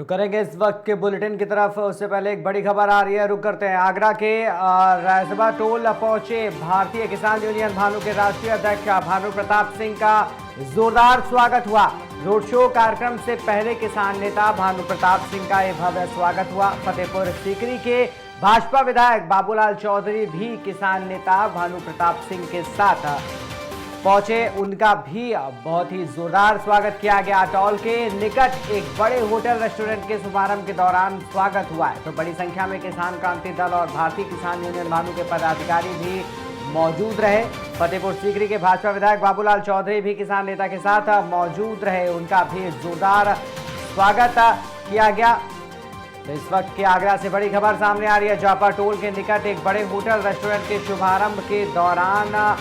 रुक करेंगे इस वक्त के बुलेटिन की तरफ। उससे पहले एक बड़ी खबर आ रही है, रुक करते हैं। आगरा के रायसभा टोल पहुंचे भारतीय किसान यूनियन भानु के राष्ट्रीय अध्यक्ष भानु प्रताप सिंह का जोरदार स्वागत हुआ। रोड शो कार्यक्रम से पहले किसान नेता भानु प्रताप सिंह का यह भव्य स्वागत हुआ। फतेहपुर सीकरी के भाजपा विधायक बाबूलाल चौधरी भी किसान नेता भानु प्रताप सिंह के साथ पहुंचे, उनका भी बहुत ही जोरदार स्वागत किया गया। टोल के निकट एक बड़े होटल रेस्टोरेंट के शुभारंभ के दौरान स्वागत हुआ है, तो बड़ी संख्या में किसान क्रांति दल और भारतीय किसान यूनियन भानु के पदाधिकारी भी मौजूद रहे। फतेहपुर सीकरी के भाजपा विधायक बाबूलाल चौधरी भी किसान नेता के साथ मौजूद रहे, उनका भी जोरदार स्वागत किया गया। तो इस वक्त की आगरा से बड़ी खबर सामने आ रही है। जापा टोल के निकट एक बड़े होटल रेस्टोरेंट के शुभारंभ के दौरान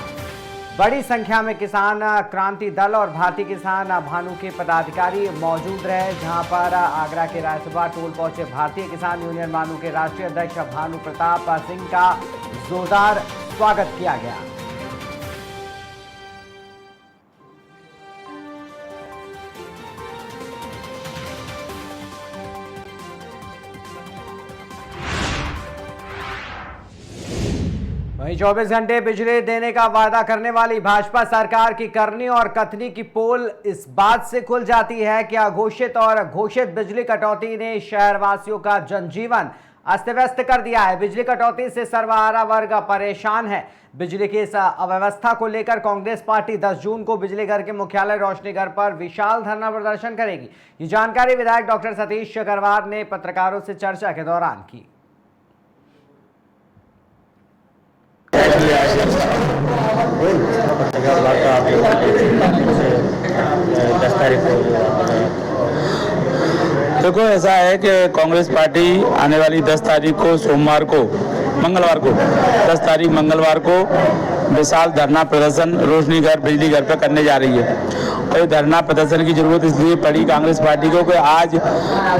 बड़ी संख्या में किसान क्रांति दल और भारतीय किसान भानु के पदाधिकारी मौजूद रहे, जहां पर आगरा के रायसभा टोल पहुंचे भारतीय किसान यूनियन भानु के राष्ट्रीय अध्यक्ष भानु प्रताप सिंह का जोरदार स्वागत किया गया। वहीं 24 घंटे बिजली देने का वादा करने वाली भाजपा सरकार की करनी और कथनी की पोल इस बात से खुल जाती है कि अघोषित और घोषित बिजली कटौती ने शहरवासियों का जनजीवन अस्त व्यस्त कर दिया है। बिजली कटौती से सर्वहारा वर्ग परेशान है। बिजली की इस अव्यवस्था को लेकर कांग्रेस पार्टी 10 जून को बिजली घर के मुख्यालय रोशनी घर पर विशाल धरना प्रदर्शन करेगी। ये जानकारी विधायक डॉक्टर सतीश अग्रवाल ने पत्रकारों से चर्चा के दौरान की। देखो, ऐसा है कि कांग्रेस पार्टी आने वाली 10 तारीख को सोमवार को मंगलवार को 10 तारीख मंगलवार को विशाल धरना प्रदर्शन रोशनी घर बिजली घर पर करने जा रही है। और धरना प्रदर्शन की जरूरत इसलिए पड़ी कांग्रेस पार्टी को कि आज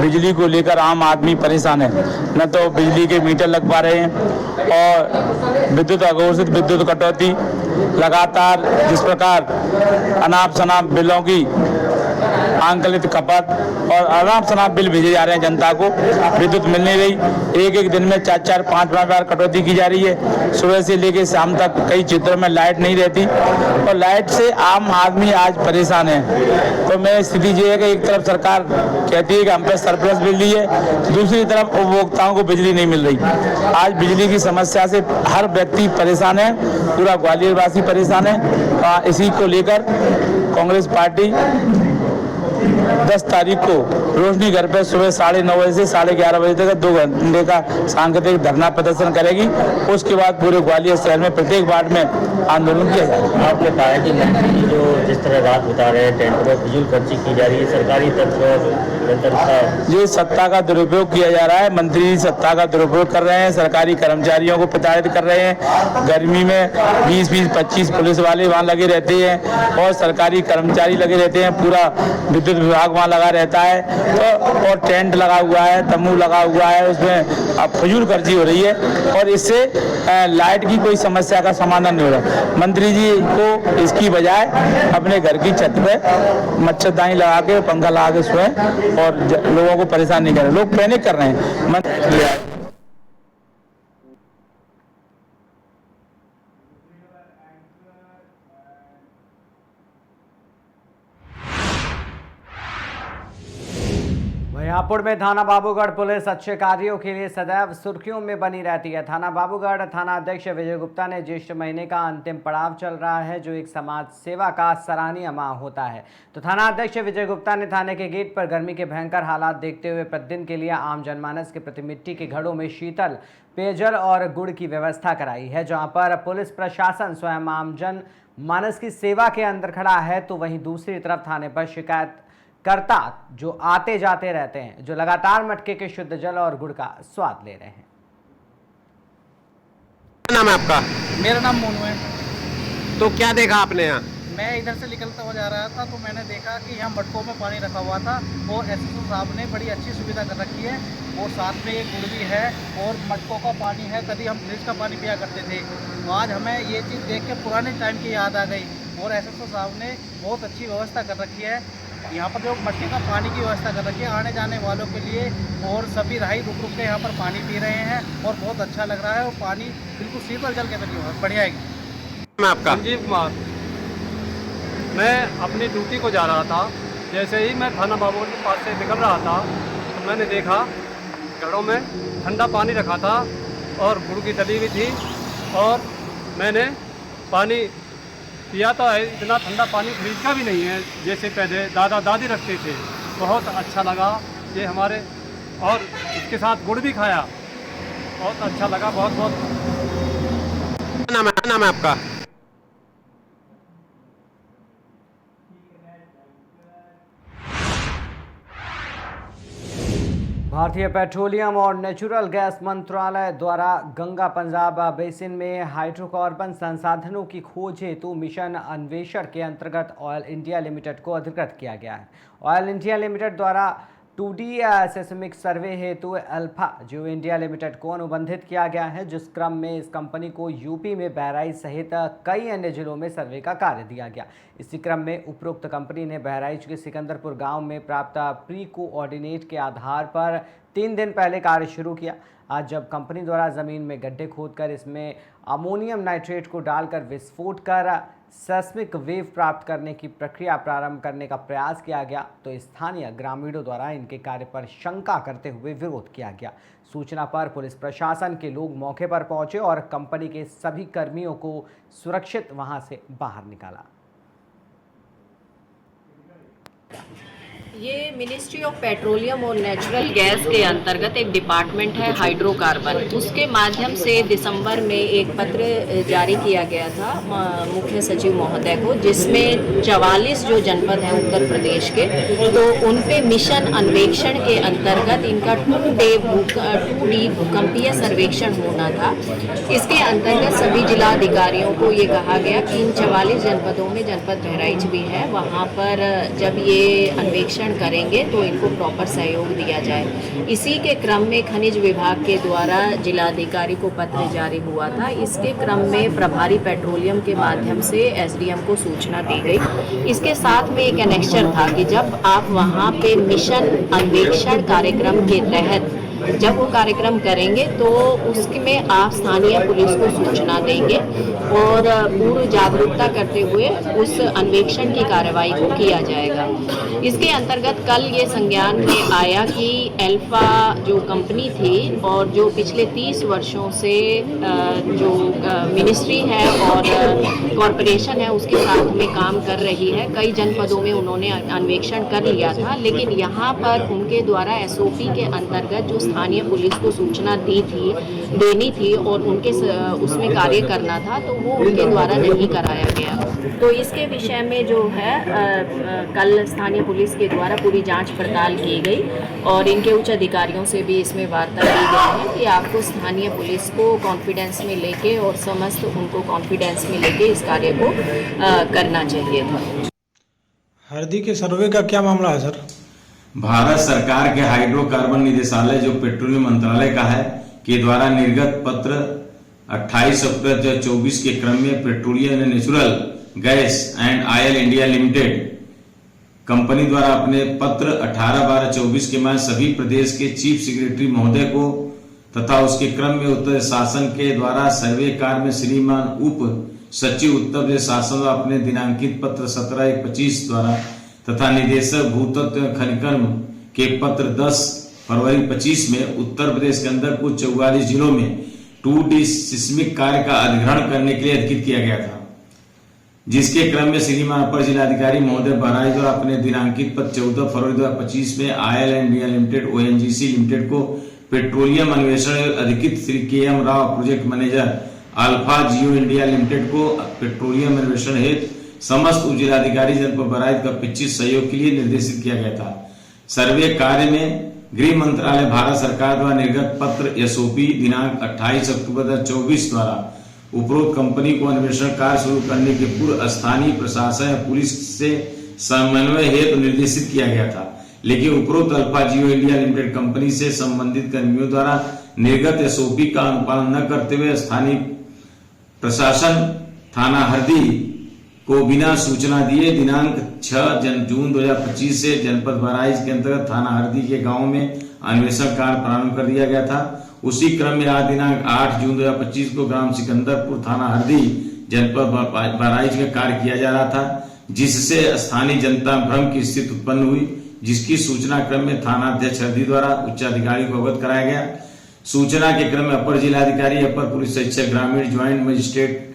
बिजली को लेकर आम आदमी परेशान है। न तो बिजली के मीटर लग पा रहे हैं और विद्युत अघोषित विद्युत कटौती लगातार जिस प्रकार अनाप शनाप बिलों की आंकलित खपत और अनाप शनाप बिल भेजे जा रहे हैं जनता को, विद्युत मिल नहीं रही। एक दिन में 4-4, 5-5 बार कटौती की जा रही है। सुबह से लेकर शाम तक कई क्षेत्रों में लाइट नहीं रहती और लाइट से आम आदमी आज परेशान है। तो मैं स्थिति ये है कि एक तरफ सरकार कहती है कि हम पे सरप्लस बिजली है, दूसरी तरफ उपभोक्ताओं को बिजली नहीं मिल रही। आज बिजली की समस्या से हर व्यक्ति परेशान है, पूरा ग्वालियर वासी परेशान है। इसी को लेकर कांग्रेस पार्टी 10 तारीख को रोशनी घर पर सुबह 9:30 बजे से 11:30 बजे तक 2 घंटे का सांकेतिक धरना प्रदर्शन करेगी। उसके बाद पूरे ग्वालियर शहर में प्रत्येक वार्ड में आंदोलन किया जाएगा। आपने कहा है कि मंत्री जो जिस तरह रात बिता रहे हैं, टेंट पर फिजूल खर्ची की जा रही है, सरकारी तत्व ये सत्ता का दुरुपयोग किया जा रहा है। मंत्री सत्ता का दुरुपयोग कर रहे हैं, सरकारी कर्मचारियों को प्रताड़ित कर रहे हैं। गर्मी में 20-25 पुलिस वाले वहाँ लगे रहते हैं और सरकारी कर्मचारी लगे रहते हैं, पूरा विद्युत विभाग वहाँ लगा रहता है। तो और टेंट लगा हुआ है, तम्बू लगा हुआ है, उसमें अब फजूल खर्ची हो रही है और इससे लाइट की कोई समस्या का समाधान नहीं हो रहा। मंत्री जी को इसकी बजाय अपने घर की छत पे मच्छरदानी लगा के पंखा लगा के सोए और लोगों को परेशान नहीं कर रहे। लोग पैनिक कर रहे हैं। हापुड़ में थाना बाबूगढ़ पुलिस अच्छे कार्यों के लिए सदैव सुर्खियों में बनी रहती है। थाना बाबूगढ़ थाना अध्यक्ष विजय गुप्ता ने ज्येष्ठ महीने का अंतिम पड़ाव चल रहा है, जो एक समाज सेवा का सराहनीय माह होता है। तो थाना अध्यक्ष विजय गुप्ता ने थाने के गेट पर गर्मी के भयंकर हालात देखते हुए प्रतिदिन के लिए आम जनमानस के प्रति मिट्टी के घड़ों में शीतल पेयजल और गुड़ की व्यवस्था कराई है। जहाँ पर पुलिस प्रशासन स्वयं आम जन मानस की सेवा के अंदर खड़ा है, तो वहीं दूसरी तरफ थाने पर शिकायत करता जो आते जाते रहते हैं, जो लगातार मटके के शुद्ध जल और गुड़ का स्वाद ले रहे हैं। क्या नाम है आपका? मेरा नाम मोनू है। तो क्या देखा आपने यहाँ? मैं इधर से निकलता हुआ जा रहा था तो मैंने देखा कि यहाँ मटकों में पानी रखा हुआ था और एसएसओ साहब ने बड़ी अच्छी सुविधा कर रखी है और साथ में एक गुड़ भी है और मटकों का पानी है। कभी हम फ्रिज का पानी पिया करते थे, तो आज हमें ये चीज़ देख के पुराने टाइम की याद आ गई और एसएसओ साहब ने बहुत अच्छी व्यवस्था कर रखी है। यहाँ पर जो मटके का पानी की व्यवस्था कर रखी है आने जाने वालों के लिए, और सभी राही रुक रुक के यहाँ पर पानी पी रहे हैं और बहुत अच्छा लग रहा है। और पानी बिल्कुल शीतल जल के तरीके बढ़िया है। मैं आपका संजीव कुमार, मैं अपनी ड्यूटी को जा रहा था। जैसे ही मैं थाना बाबू के पास से निकल रहा था तो मैंने देखा घरों में ठंडा पानी रखा था और गुड़ की डली भी थी, और मैंने पानी पिया तो है। इतना ठंडा पानी फ्रिज का भी नहीं है जैसे पहले दादा दादी रखते थे। बहुत अच्छा लगा ये हमारे, और इसके साथ गुड़ भी खाया, बहुत अच्छा लगा। बहुत बहुत क्या नाम है आपका? भारतीय पेट्रोलियम और नेचुरल गैस मंत्रालय द्वारा गंगा पंजाब बेसिन में हाइड्रोकार्बन संसाधनों की खोज हेतु मिशन अन्वेषण के अंतर्गत ऑयल इंडिया लिमिटेड को अधिकृत किया गया है। ऑयल इंडिया लिमिटेड द्वारा 2D सेस्मिक सर्वे हेतु अल्फा जियो इंडिया लिमिटेड को अनुबंधित किया गया है, जिस क्रम में इस कंपनी को यूपी में बहराइच सहित कई अन्य जिलों में सर्वे का कार्य दिया गया। इसी क्रम में उपरोक्त कंपनी ने बहराइच के सिकंदरपुर गांव में प्राप्त प्री कोऑर्डिनेट के आधार पर 3 दिन पहले कार्य शुरू किया। आज जब कंपनी द्वारा ज़मीन में गड्ढे खोदकर इसमें अमोनियम नाइट्रेट को डालकर विस्फोट कर सेस्मिक वेव प्राप्त करने की प्रक्रिया प्रारंभ करने का प्रयास किया गया, तो स्थानीय ग्रामीणों द्वारा इनके कार्य पर शंका करते हुए विरोध किया गया। सूचना पर पुलिस प्रशासन के लोग मौके पर पहुंचे और कंपनी के सभी कर्मियों को सुरक्षित वहां से बाहर निकाला। ये मिनिस्ट्री ऑफ पेट्रोलियम और नेचुरल गैस के अंतर्गत एक डिपार्टमेंट है हाइड्रोकार्बन, उसके माध्यम से दिसंबर में एक पत्र जारी किया गया था मुख्य सचिव महोदय को, जिसमें 44 जो जनपद हैं उत्तर प्रदेश के, तो उन पे मिशन अन्वेषण के अंतर्गत इनका 2D भूकंपीय सर्वेक्षण होना था। इसके अंतर्गत सभी जिलाधिकारियों को ये कहा गया कि इन 44 जनपदों में जनपद बहराइच भी है, वहाँ पर जब ये अन्वेषण करेंगे तो इनको प्रॉपर सहयोग दिया जाए। इसी के क्रम में खनिज विभाग के द्वारा जिलाधिकारी को पत्र जारी हुआ था। इसके क्रम में प्रभारी पेट्रोलियम के माध्यम से एसडीएम को सूचना दी गई। इसके साथ में एक एनेक्सचर था कि जब आप वहां पे मिशन अन्वेषण कार्यक्रम के तहत जब वो कार्यक्रम करेंगे तो उसमें आप स्थानीय पुलिस को सूचना देंगे और पूर्व जागरूकता करते हुए उस अन्वेषण की कार्रवाई को किया जाएगा। इसके अंतर्गत कल ये संज्ञान में आया कि अल्फा जो कंपनी थी और जो पिछले 30 वर्षों से जो मिनिस्ट्री है और कॉरपोरेशन है उसके साथ में काम कर रही है, कई जनपदों में उन्होंने अन्वेषण कर लिया था, लेकिन यहाँ पर उनके द्वारा एसओपी के अंतर्गत जो स्थानीय पुलिस को सूचना देनी थी और उनके उसमें कार्य करना था, तो वो उनके द्वारा नहीं कराया गया। तो इसके विषय में जो है कल स्थानीय पुलिस के द्वारा पूरी जांच पड़ताल की गई और इनके उच्च अधिकारियों से भी इसमें वार्ता की गई है कि आपको स्थानीय पुलिस को कॉन्फिडेंस में लेके और समस्त उनको कॉन्फिडेंस में लेके इस कार्य को करना चाहिए था। हरदी के सर्वे का क्या मामला है सर? भारत सरकार के हाइड्रोकार्बन निदेशालय जो पेट्रोलियम मंत्रालय का है के द्वारा निर्गत पत्र 28 अप्रैल 2024 के क्रम में petroleum and natural gas and oil India limited company द्वारा अपने पत्र 18/12/24 के बाद सभी प्रदेश के चीफ सेक्रेटरी महोदय को तथा उसके क्रम में उत्तर शासन के द्वारा सर्वे कार्य में श्रीमान उप सचिव उत्तर प्रदेश शासन अपने दिनांकित पत्र 17/1/25 द्वारा तथा निदेशक भूतत्व खनिकर्म के पत्र 10 फरवरी 25 में उत्तर प्रदेश के अंदर कुल 44 जिलों में 2D सिस्मिक कार्य का अधिग्रहण करने के लिए अधिकृत किया गया था, जिसके क्रम में श्रीमान अपर जिलाधिकारी महोदय बहराइच द्वारा अपने दिनांकित पत्र 14 फरवरी 2025 में oil India limited ONGC limited को पेट्रोलियम अन्वेषण अधिकृत Shri KM Rao project manager alpha geo India limited को पेट्रोलियम अन्वेषण हेतु समस्त उप जिलाधिकारी जनपद बहराइच का 25 सहयोग के लिए निर्देशित किया गया था। सर्वे कार्य में गृह मंत्रालय भारत सरकार द्वारा निर्गत पत्र SOP दिनांक 28 अक्टूबर 2024 द्वारा उपरोक्त कंपनी को अन्वेषण कार्य शुरू करने के पूर्व स्थानीय प्रशासन और पुलिस से समन्वय हेतु निर्देशित किया गया था, लेकिन उपरोक्त alpha geo India limited company से संबंधित कर्मियों द्वारा निर्गत SOP का अनुपालन न करते हुए स्थानीय प्रशासन थाना हरदी को बिना सूचना दिए दिनांक 6 जून 2025 से जनपद बहराइच के अंतर्गत थाना हरदी के गांव में अन्वेषण कार्य प्रारंभ कर दिया गया था। उसी क्रम में आज दिनांक 8 जून 2025 को ग्राम सिकंदरपुर थाना हरदी जनपद बहराइच में कार्य किया जा रहा था, जिससे स्थानीय जनता भ्रम की स्थिति उत्पन्न हुई, जिसकी सूचना क्रम में थाना अध्यक्ष हरदी द्वारा उच्चाधिकारी को अवगत कराया गया। सूचना के क्रम में अपर जिलाधिकारी, अपर पुलिस अधीक्षक ग्रामीण, ज्वाइंट मजिस्ट्रेट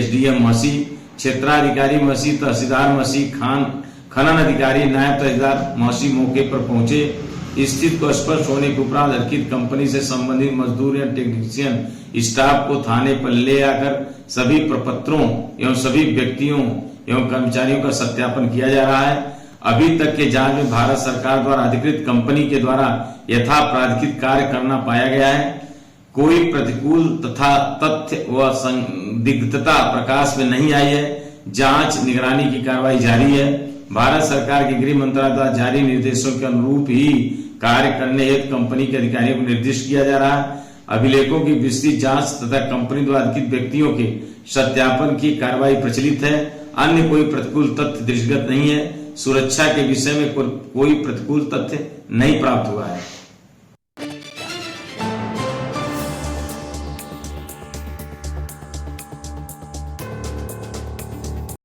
SDM महसी, क्षेत्राधिकारी महसी, तहसीलदार महसी, खनन अधिकारी, नायब तहसीलदार महसी मौके पर पहुंचे। स्थिति को स्पष्ट होने के उपरांत अर्पित कंपनी से संबंधित मजदूर या टेक्नीशियन स्टाफ को थाने पर ले आकर सभी प्रपत्रों एवं सभी व्यक्तियों एवं कर्मचारियों का सत्यापन किया जा रहा है। अभी तक के जांच में भारत सरकार द्वारा अधिकृत कंपनी के द्वारा यथापराधित कार्य करना पाया गया है। कोई प्रतिकूल तथा तथ्य व संदिग्धता प्रकाश में नहीं आई है। जांच निगरानी की कार्रवाई जारी है। भारत सरकार के गृह मंत्रालय द्वारा जारी निर्देशों के अनुरूप ही कार्य करने हेतु कंपनी के अधिकारियों को निर्दिष्ट किया जा रहा है। अभिलेखों की विस्तृत जांच तथा कंपनी द्वारा अधिकृत व्यक्तियों के सत्यापन की कार्रवाई प्रचलित है। अन्य कोई प्रतिकूल तथ्य दृष्टिगत नहीं है। सुरक्षा के विषय में कोई प्रतिकूल तथ्य नहीं प्राप्त हुआ है।